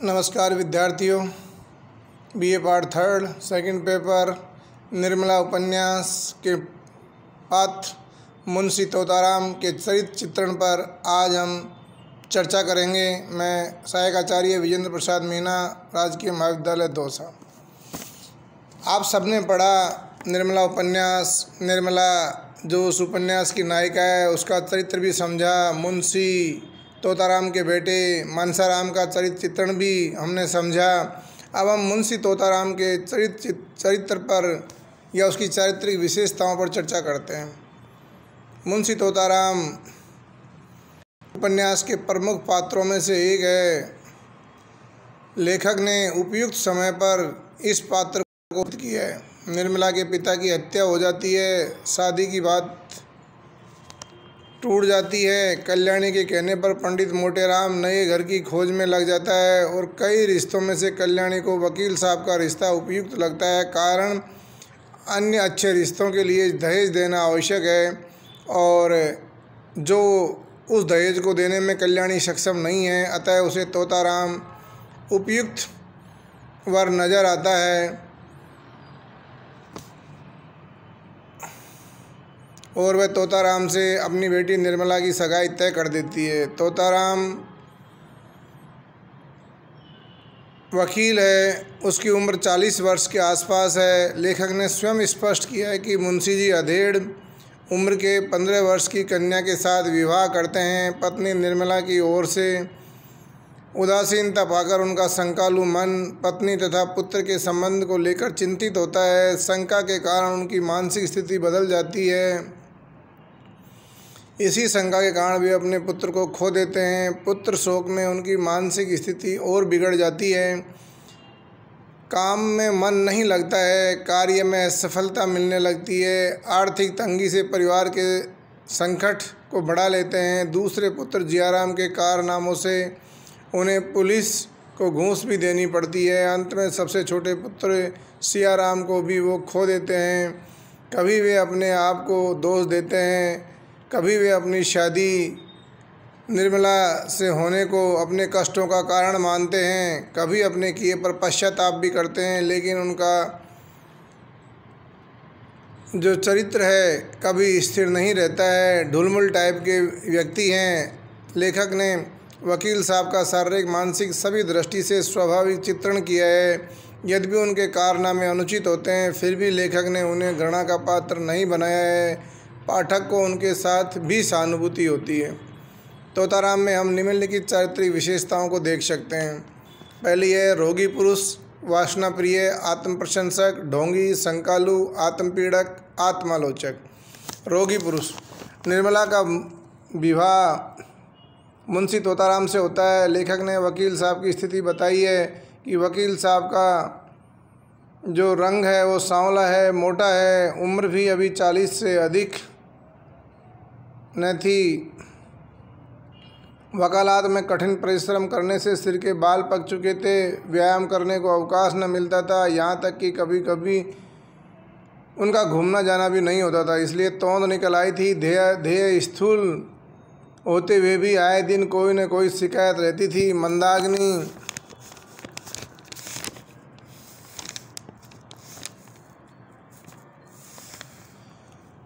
नमस्कार विद्यार्थियों। BA part third second paper Nirmala उपन्यास के पात्र मुंशी तोताराम के चरित्र चित्रण पर आज हम चर्चा करेंगे। मैं सहायक आचार्य विजेंद्र प्रसाद मीना, राजकीय महाविद्यालय दौसा। आप सबने पढ़ा निर्मला उपन्यास। निर्मला जो उस उपन्यास की नायिका है उसका चरित्र भी समझा। मुंशी तोताराम के बेटे मनसाराम का चरित्र चित्रण भी हमने समझा। अब हम मुंशी तोताराम के चरित्र पर या उसकी चारित्रिक विशेषताओं पर चर्चा करते हैं। मुंशी तोताराम उपन्यास के प्रमुख पात्रों में से एक है। लेखक ने उपयुक्त समय पर इस पात्र को किया है। निर्मला के पिता की हत्या हो जाती है, शादी की बात टूट जाती है। कल्याणी के कहने पर पंडित मोटेराम नए घर की खोज में लग जाता है और कई रिश्तों में से कल्याणी को वकील साहब का रिश्ता उपयुक्त लगता है, कारण अन्य अच्छे रिश्तों के लिए दहेज देना आवश्यक है और जो उस दहेज को देने में कल्याणी सक्षम नहीं है, अतः उसे तोताराम उपयुक्त वर नज़र आता है और वह तोताराम से अपनी बेटी निर्मला की सगाई तय कर देती है। तोताराम वकील है, उसकी उम्र 40 वर्ष के आसपास है। लेखक ने स्वयं स्पष्ट किया है कि मुंशी जी अधेड़ उम्र के 15 वर्ष की कन्या के साथ विवाह करते हैं। पत्नी निर्मला की ओर से उदासीनता पाकर उनका शंकालु मन पत्नी तथा पुत्र के संबंध को लेकर चिंतित होता है। शंका के कारण उनकी मानसिक स्थिति बदल जाती है। इसी शंका के कारण वे अपने पुत्र को खो देते हैं। पुत्र शोक में उनकी मानसिक स्थिति और बिगड़ जाती है। काम में मन नहीं लगता है, कार्य में असफलता मिलने लगती है। आर्थिक तंगी से परिवार के संकट को बढ़ा लेते हैं। दूसरे पुत्र जियाराम के कारनामों से उन्हें पुलिस को घूस भी देनी पड़ती है। अंत में सबसे छोटे पुत्र सियाराम को भी वो खो देते हैं। कभी वे अपने आप को दोष देते हैं, कभी वे अपनी शादी निर्मला से होने को अपने कष्टों का कारण मानते हैं, कभी अपने किए पर पश्चाताप भी करते हैं। लेकिन उनका जो चरित्र है कभी स्थिर नहीं रहता है, ढुलमुल टाइप के व्यक्ति हैं। लेखक ने वकील साहब का शारीरिक मानसिक सभी दृष्टि से स्वाभाविक चित्रण किया है। यद्यपि उनके कारनामे अनुचित होते हैं, फिर भी लेखक ने उन्हें घृणा का पात्र नहीं बनाया है। पाठक को उनके साथ भी सहानुभूति होती है। तोताराम में हम निम्नलिखित चारित्रिक विशेषताओं को देख सकते हैं। पहली है रोगी पुरुष, वासना प्रिय, आत्म प्रशंसक, ढोंगी, शंकालु, आत्मपीड़क, आत्मालोचक। रोगी पुरुष, निर्मला का विवाह मुंशी तोताराम से होता है। लेखक ने वकील साहब की स्थिति बताई है कि वकील साहब का जो रंग है वो सांवला है, मोटा है, उम्र भी अभी 40 से अधिक न थी। वकालत में कठिन परिश्रम करने से सिर के बाल पक चुके थे, व्यायाम करने को अवकाश न मिलता था, यहाँ तक कि कभी कभी उनका घूमना जाना भी नहीं होता था, इसलिए तौंद निकल आई थी। देह स्थूल होते हुए भी आए दिन कोई न कोई शिकायत रहती थी। मंदाग्नि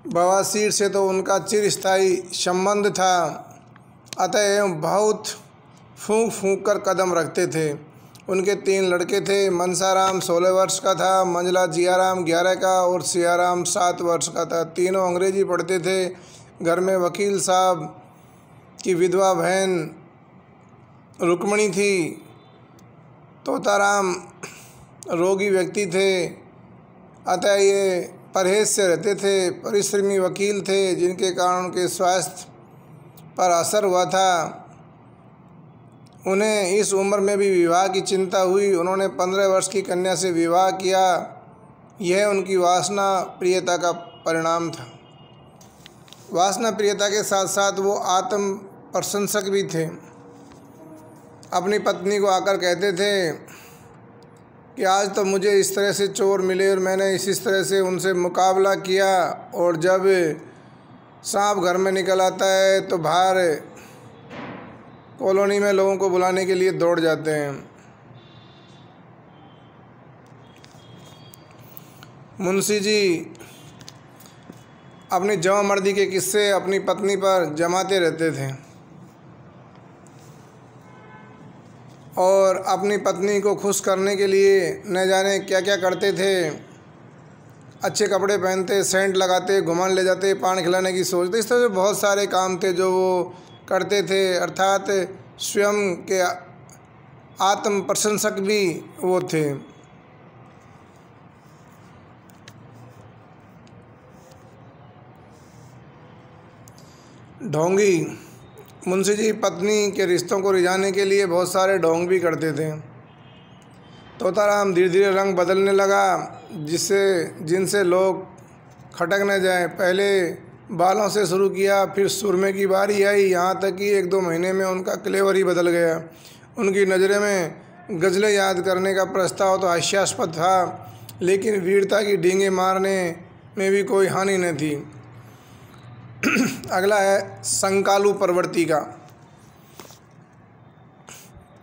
बवासीर से तो उनका चिरस्थायी संबंध था, अतः बहुत फूंक फूंक कर कदम रखते थे। उनके 3 लड़के थे। मनसाराम 16 वर्ष का था, मंझला जियाराम 11 का और सियाराम 7 वर्ष का था। तीनों अंग्रेजी पढ़ते थे। घर में वकील साहब की विधवा बहन रुक्मणी थी। तोताराम रोगी व्यक्ति थे, अतः ये परहेज से रहते थे। परिश्रमी वकील थे, जिनके कारण उनके स्वास्थ्य पर असर हुआ था। उन्हें इस उम्र में भी विवाह की चिंता हुई। उन्होंने 15 वर्ष की कन्या से विवाह किया। यह उनकी वासना प्रियता का परिणाम था। वासना प्रियता के साथ साथ वो आत्म प्रशंसक भी थे। अपनी पत्नी को आकर कहते थे कि आज तो मुझे इस तरह से चोर मिले और मैंने इस तरह से उनसे मुकाबला किया, और जब सांप घर में निकल आता है तो बाहर कॉलोनी में लोगों को बुलाने के लिए दौड़ जाते हैं। मुंशी जी अपनी जवां-मर्दी के किस्से अपनी पत्नी पर जमाते रहते थे और अपनी पत्नी को खुश करने के लिए न जाने क्या क्या करते थे। अच्छे कपड़े पहनते, सेंट लगाते, घुमाने ले जाते, पान खिलाने की सोचते। इस तरह से बहुत सारे काम थे जो वो करते थे, अर्थात स्वयं के आत्म प्रशंसक भी वो थे। ढोंगी मुंशी जी पत्नी के रिश्तों को रिझाने के लिए बहुत सारे ढोंग भी करते थे। तोताराम धीरे धीरे रंग बदलने लगा, जिनसे लोग खटक न जाएं। पहले बालों से शुरू किया, फिर सुरमे की बारी आई, यहाँ तक कि 1-2 महीने में उनका क्लेवर ही बदल गया। उनकी नज़रों में गज़लें याद करने का प्रस्ताव तो हास्यास्पद था, लेकिन वीरता की डींगे मारने में भी कोई हानि न थी। अगला है संकालू प्रवृत्ति का।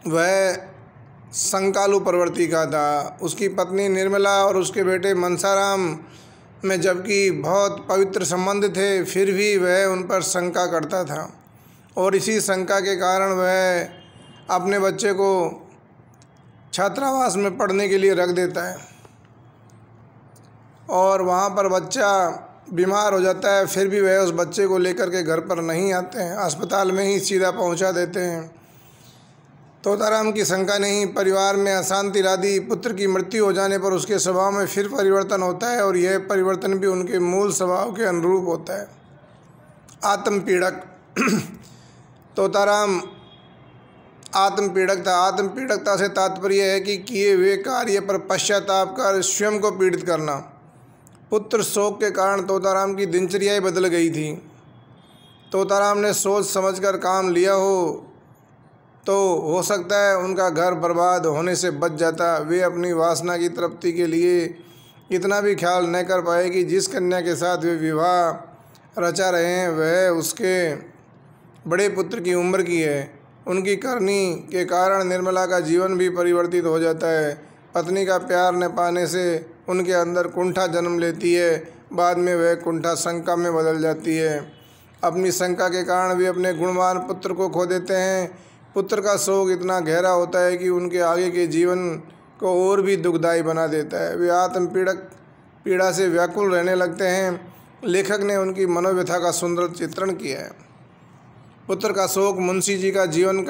वह संकालू प्रवृत्ति का था। उसकी पत्नी निर्मला और उसके बेटे मनसाराम में जबकि बहुत पवित्र संबंध थे, फिर भी वह उन पर शंका करता था और इसी शंका के कारण वह अपने बच्चे को छात्रावास में पढ़ने के लिए रख देता है और वहाँ पर बच्चा बीमार हो जाता है। फिर भी वह उस बच्चे को लेकर के घर पर नहीं आते हैं, अस्पताल में ही सीधा पहुँचा देते हैं। तोताराम की शंका नहीं, परिवार में अशांति राधी पुत्र की मृत्यु हो जाने पर उसके स्वभाव में फिर परिवर्तन होता है और यह परिवर्तन भी उनके मूल स्वभाव के अनुरूप होता है। आत्मपीड़क तोताराम आत्मपीड़क था। आत्मपीड़कता से तात्पर्य है कि किए हुए कार्य पर पश्चाताप कर स्वयं को पीड़ित करना। पुत्र शोक के कारण तोताराम की दिनचर्या ही बदल गई थी। तोताराम ने सोच समझकर काम लिया तो हो सकता है उनका घर बर्बाद होने से बच जाता। वे अपनी वासना की तृप्ति के लिए इतना भी ख्याल न कर पाए कि जिस कन्या के साथ वे विवाह रचा रहे हैं वह उसके बड़े पुत्र की उम्र की है। उनकी करनी के कारण निर्मला का जीवन भी परिवर्तित हो जाता है। पत्नी का प्यार न पाने से उनके अंदर कुंठा जन्म लेती है। बाद में वह कुंठा शंका में बदल जाती है। अपनी शंका के कारण वे अपने गुणवान पुत्र को खो देते हैं। पुत्र का शोक इतना गहरा होता है कि उनके आगे के जीवन को और भी दुखदायी बना देता है। वे पीड़ा से व्याकुल रहने लगते हैं। लेखक ने उनकी मनोव्यथा का सुंदर चित्रण किया है। पुत्र का शोक मुंशी जी का जीवन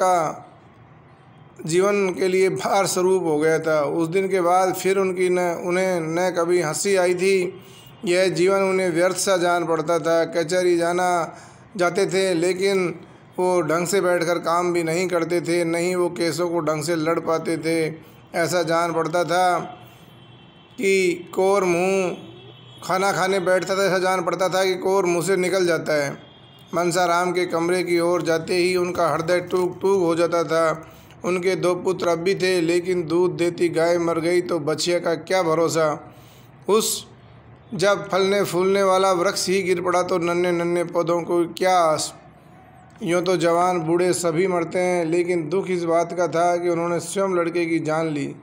के लिए भार स्वरूप हो गया था। उस दिन के बाद फिर उन्हें न कभी हंसी आई थी। यह जीवन उन्हें व्यर्थ सा जान पड़ता था। कचहरी जाते थे, लेकिन वो ढंग से बैठकर काम भी नहीं करते थे, नहीं वो केसों को ढंग से लड़ पाते थे। ऐसा जान पड़ता था कि कोर मुँह खाना खाने बैठता था, ऐसा जान पड़ता था कि कोर मुँह से निकल जाता है। मनसाराम के कमरे की ओर जाते ही उनका हृदय टूक टूक हो जाता था। उनके 2 पुत्र अब भी थे, लेकिन दूध देती गाय मर गई तो बछिया का क्या भरोसा। जब फलने फूलने वाला वृक्ष ही गिर पड़ा तो नन्हे नन्हे पौधों को क्या आस। यूँ तो जवान बूढ़े सभी मरते हैं, लेकिन दुख इस बात का था कि उन्होंने स्वयं लड़के की जान ली।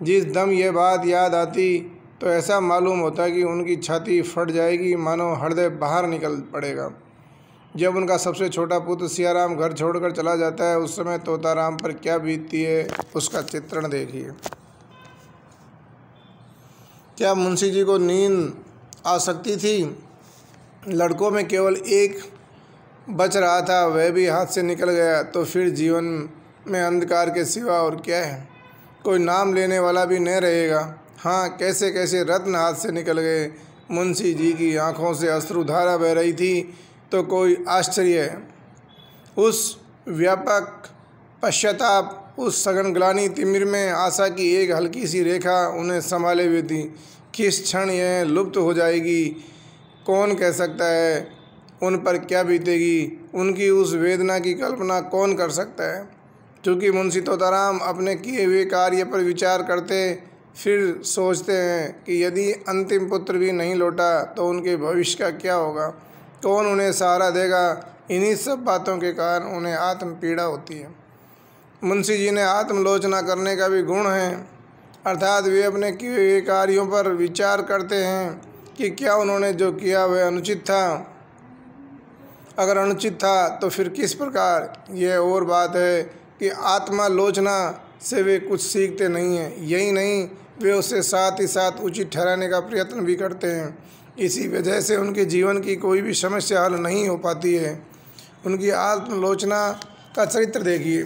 जिस दम यह बात याद आती तो ऐसा मालूम होता कि उनकी छाती फट जाएगी, मानो हृदय बाहर निकल पड़ेगा। जब उनका सबसे छोटा पुत्र सियाराम घर छोड़कर चला जाता है, उस समय तोताराम पर क्या बीतती है उसका चित्रण देखिए। क्या मुंशी जी को नींद आ सकती थी? लड़कों में केवल एक बच रहा था, वह भी हाथ से निकल गया तो फिर जीवन में अंधकार के सिवा और क्या है। कोई नाम लेने वाला भी नहीं रहेगा। हाँ, कैसे कैसे रत्न हाथ से निकल गए। मुंशी जी की आंखों से अश्रुधारा बह रही थी तो कोई आश्चर्य है। उस व्यापक पश्चाताप, उस सघन ग्लानि तिमिर में आशा की एक हल्की सी रेखा उन्हें संभाले हुई थी। किस क्षण यह लुप्त हो जाएगी कौन कह सकता है। उन पर क्या बीतेगी, उनकी उस वेदना की कल्पना कौन कर सकता है। क्योंकि मुंशी तोताराम अपने किए हुए कार्य पर विचार करते फिर सोचते हैं कि यदि अंतिम पुत्र भी नहीं लौटा तो उनके भविष्य का क्या होगा, कौन उन्हें सहारा देगा। इन्हीं सब बातों के कारण उन्हें आत्म पीड़ा होती है। मुंशी जी ने आत्मलोचना करने का भी गुण है। अर्थात वे अपने किए हुए कार्यों पर विचार करते हैं कि क्या उन्होंने जो किया वह अनुचित था। अगर अनुचित था तो फिर किस प्रकार। यह और बात है कि आत्मालोचना से वे कुछ सीखते नहीं हैं। यही नहीं, वे उसे साथ ही साथ उचित ठहराने का प्रयत्न भी करते हैं। इसी वजह से उनके जीवन की कोई भी समस्या हल नहीं हो पाती है। उनकी आत्मलोचना का चरित्र देखिए।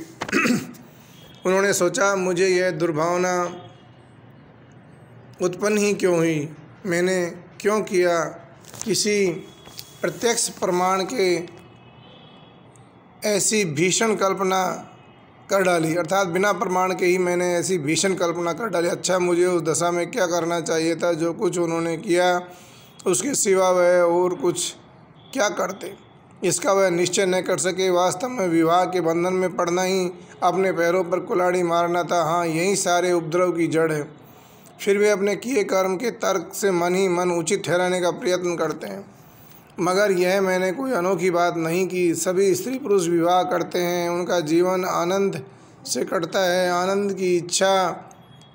उन्होंने सोचा, मुझे यह दुर्भावना उत्पन्न ही क्यों हुई, मैंने क्यों किया। किसी प्रत्यक्ष प्रमाण के ऐसी भीषण कल्पना कर डाली, अर्थात बिना प्रमाण के ही मैंने ऐसी भीषण कल्पना कर डाली। अच्छा, मुझे उस दशा में क्या करना चाहिए था। जो कुछ उन्होंने किया उसके सिवा वह और कुछ क्या करते, इसका वह निश्चय न कर सके। वास्तव में विवाह के बंधन में पड़ना ही अपने पैरों पर कुल्हाड़ी मारना था। हाँ, यही सारे उपद्रव की जड़ है। फिर वे अपने किए कर्म के तर्क से मन ही मन उचित ठहराने का प्रयत्न करते हैं। मगर यह मैंने कोई अनोखी बात नहीं की। सभी स्त्री पुरुष विवाह करते हैं, उनका जीवन आनंद से कटता है। आनंद की इच्छा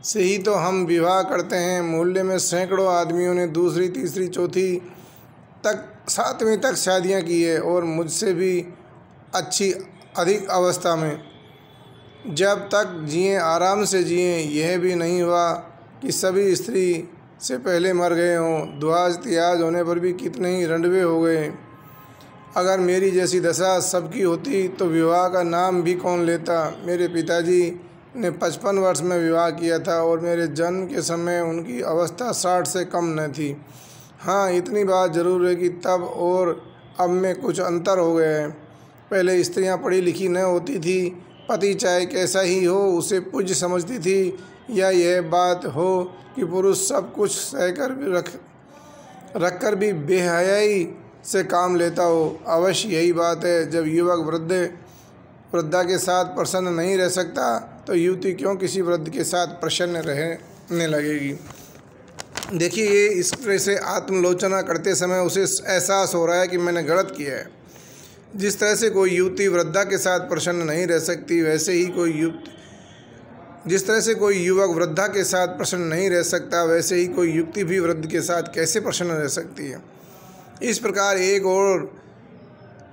से ही तो हम विवाह करते हैं। मोहल्ले में सैकड़ों आदमियों ने दूसरी, तीसरी, चौथी तक, सातवीं तक शादियां की है, और मुझसे भी अच्छी अधिक अवस्था में। जब तक जिए आराम से जिए। यह भी नहीं हुआ कि सभी स्त्री से पहले मर गए हों। दुआज तियाज होने पर भी कितने ही रंडवे हो गए। अगर मेरी जैसी दशा सबकी होती तो विवाह का नाम भी कौन लेता। मेरे पिताजी ने 55 वर्ष में विवाह किया था और मेरे जन्म के समय उनकी अवस्था 60 से कम न थी। हाँ, इतनी बात ज़रूर है कि तब और अब में कुछ अंतर हो गया है। पहले स्त्रियां पढ़ी लिखी न होती थी, पति चाहे कैसा ही हो उसे पूज्य समझती थी, या यह बात हो कि पुरुष सब कुछ सहकर भी रख कर भी बेहयाई से काम लेता हो। अवश्य यही बात है। जब युवक वृद्धा के साथ प्रसन्न नहीं रह सकता तो युवती क्यों किसी वृद्ध के साथ प्रसन्न रहने लगेगी। देखिए, ये इस तरह से आत्मलोचना करते समय उसे एहसास हो रहा है कि मैंने गलत किया है। जिस तरह से कोई युवती वृद्धा के साथ प्रसन्न नहीं रह सकती, वैसे ही जिस तरह से कोई युवक वृद्धा के साथ प्रसन्न नहीं रह सकता, वैसे ही कोई युवती भी वृद्ध के साथ कैसे प्रसन्न रह सकती है। इस प्रकार एक और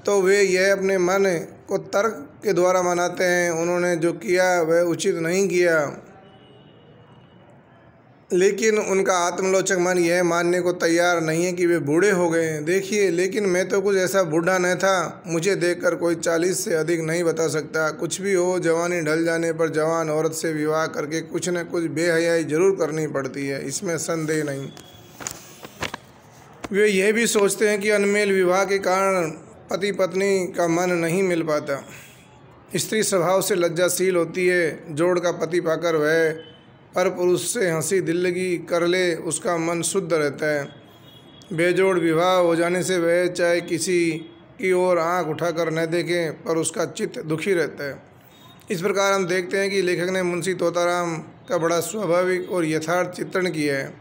तो वे यह अपने मन को तर्क के द्वारा मनाते हैं, उन्होंने जो किया वह उचित नहीं किया। लेकिन उनका आत्मलोचक मन यह मानने को तैयार नहीं है कि वे बूढ़े हो गए हैं। देखिए, लेकिन मैं तो कुछ ऐसा बूढ़ा न था। मुझे देखकर कोई 40 से अधिक नहीं बता सकता। कुछ भी हो, जवानी ढल जाने पर जवान औरत से विवाह करके कुछ न कुछ बेहयाई जरूर करनी पड़ती है, इसमें संदेह नहीं। वे यह भी सोचते हैं कि अनमेल विवाह के कारण पति पत्नी का मन नहीं मिल पाता। स्त्री स्वभाव से लज्जाशील होती है। जोड़ का पति पाकर वह पर पुरुष से हंसी दिल्लगी कर ले, उसका मन शुद्ध रहता है। बेजोड़ विवाह हो जाने से वह चाहे किसी की ओर आंख उठाकर न देखे, पर उसका चित्त दुखी रहता है। इस प्रकार हम देखते हैं कि लेखक ने मुंशी तोताराम का बड़ा स्वाभाविक और यथार्थ चित्रण किया है।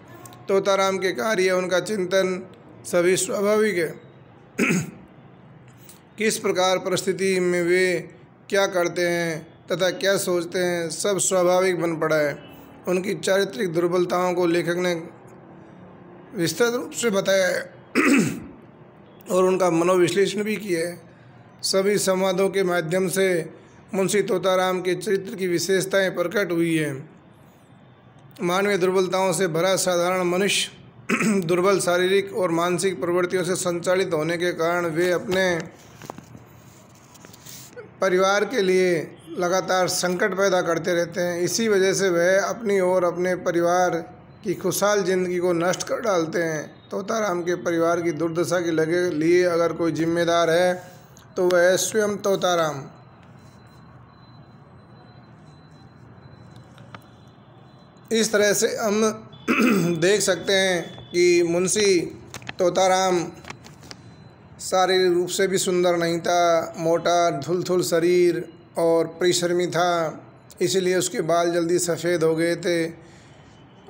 तोताराम के कार्य, उनका चिंतन सभी स्वाभाविक है। किस प्रकार परिस्थिति में वे क्या करते हैं तथा क्या सोचते हैं, सब स्वाभाविक बन पड़ा है। उनकी चारित्रिक दुर्बलताओं को लेखक ने विस्तृत रूप से बताया है और उनका मनोविश्लेषण भी किया है। सभी संवादों के माध्यम से मुंशी तोताराम के चरित्र की विशेषताएं प्रकट हुई हैं। मानवीय दुर्बलताओं से भरा साधारण मनुष्य दुर्बल शारीरिक और मानसिक प्रवृत्तियों से संचालित होने के कारण वे अपने परिवार के लिए लगातार संकट पैदा करते रहते हैं। इसी वजह से वह अपनी और अपने परिवार की खुशहाल जिंदगी को नष्ट कर डालते हैं। तोताराम के परिवार की दुर्दशा के लिए अगर कोई जिम्मेदार है तो वह है स्वयं तोताराम। इस तरह से हम देख सकते हैं कि मुंशी तोताराम शारीरिक रूप से भी सुंदर नहीं था, मोटा धुलथुल शरीर और परिश्रमी था, इसलिए उसके बाल जल्दी सफ़ेद हो गए थे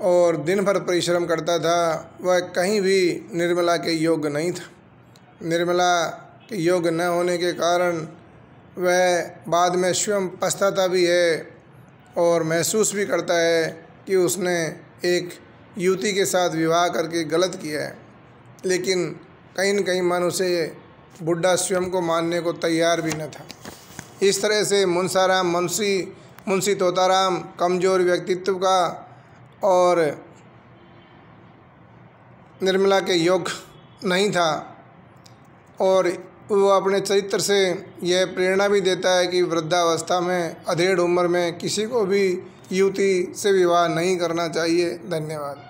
और दिन भर परिश्रम करता था। वह कहीं भी निर्मला के योग्य नहीं था। निर्मला के योग्य न होने के कारण वह बाद में स्वयं पछताता भी है और महसूस भी करता है कि उसने एक युवती के साथ विवाह करके गलत किया है, लेकिन कहीं न कहीं मन उसे बुढ़ा स्वयं को मानने को तैयार भी न था। इस तरह से मुंसाराम मुंशी तोताराम कमज़ोर व्यक्तित्व का और निर्मला के योग्य नहीं था, और वो अपने चरित्र से यह प्रेरणा भी देता है कि वृद्धावस्था में अधेड़ उम्र में किसी को भी युवती से विवाह नहीं करना चाहिए। धन्यवाद।